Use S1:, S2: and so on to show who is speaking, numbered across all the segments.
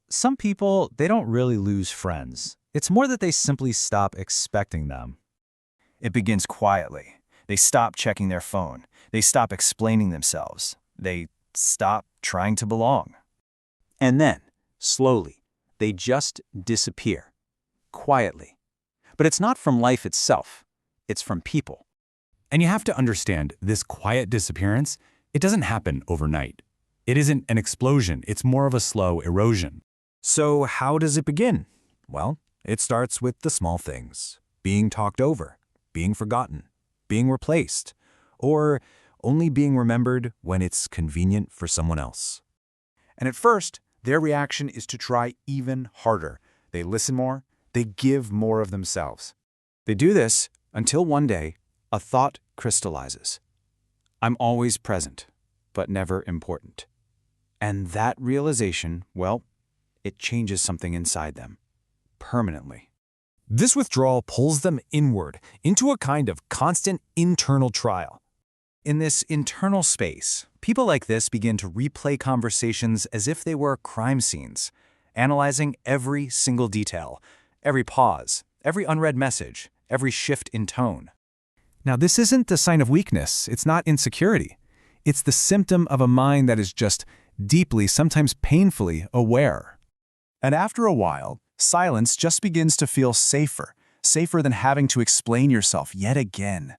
S1: Some people, they don't really lose friends. It's more that they simply stop expecting them.
S2: It begins quietly. They stop checking their phone. They stop explaining themselves. They stop trying to belong.
S3: And then, slowly, they just disappear. Quietly. But it's not from life itself. It's from people.
S4: And you have to understand, this quiet disappearance, it doesn't happen overnight. It isn't an explosion, it's more of a slow erosion.
S5: So how does it begin? Well, it starts with the small things. Being talked over, being forgotten, being replaced, or only being remembered when it's convenient for someone else. And at first, their reaction is to try even harder. They listen more, they give more of themselves. They do this until one day, a thought crystallizes. I'm always present, but never important. And that realization, well, it changes something inside them, permanently.
S6: This withdrawal pulls them inward, into a kind of constant internal trial.
S5: In this internal space, people like this begin to replay conversations as if they were crime scenes, analyzing every single detail, every pause, every unread message, every shift in tone.
S6: Now, this isn't the sign of weakness, it's not insecurity. It's the symptom of a mind that is just deeply, sometimes painfully, aware.
S7: And after a while, silence just begins to feel safer than having to explain yourself yet again.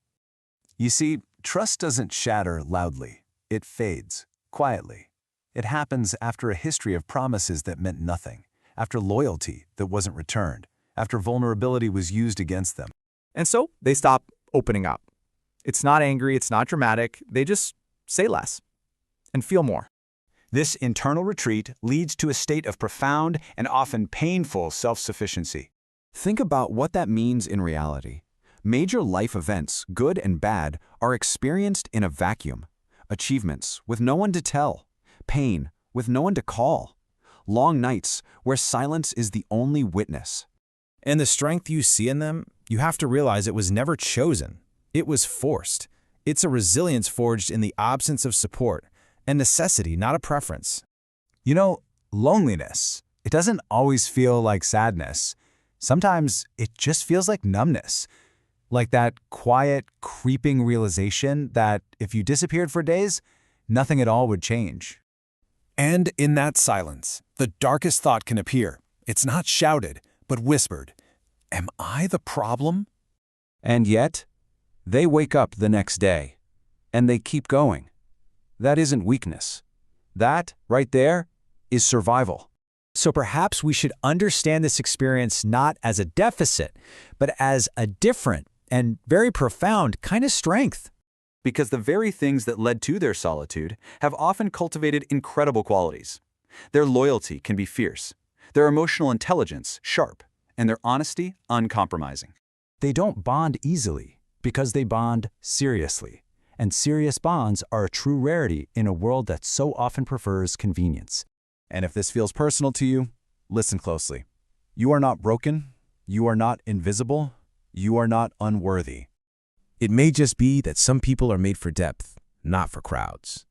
S7: You see, trust doesn't shatter loudly. It fades, quietly. It happens after a history of promises that meant nothing, after loyalty that wasn't returned, after vulnerability was used against them.
S8: And so they stop opening up. It's not angry, it's not dramatic, they just say less and feel more.
S3: This internal retreat leads to a state of profound and often painful self-sufficiency.
S7: Think about what that means in reality. Major life events, good and bad, are experienced in a vacuum. Achievements with no one to tell. Pain with no one to call. Long nights where silence is the only witness.
S9: And the strength you see in them, you have to realize it was never chosen. It was forced. It's a resilience forged in the absence of support, and necessity, not a preference.
S5: Loneliness, it doesn't always feel like sadness. Sometimes it just feels like numbness. Like that quiet, creeping realization that if you disappeared for days, nothing at all would change.
S6: And in that silence, the darkest thought can appear. It's not shouted, but whispered. Am I the problem?
S7: And yet, they wake up the next day, and they keep going. That isn't weakness. That, right there, is survival.
S1: So perhaps we should understand this experience not as a deficit, but as a different and very profound kind of strength.
S3: Because the very things that led to their solitude have often cultivated incredible qualities. Their loyalty can be fierce, their emotional intelligence sharp, and their honesty uncompromising.
S5: They don't bond easily because they bond seriously. And serious bonds are a true rarity in a world that so often prefers convenience. And if this feels personal to you, listen closely. You are not broken. You are not invisible. You are not unworthy.
S9: It may just be that some people are made for depth, not for crowds.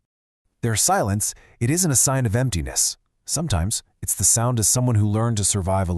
S6: Their silence, it isn't a sign of emptiness. Sometimes it's the sound of someone who learned to survive alone.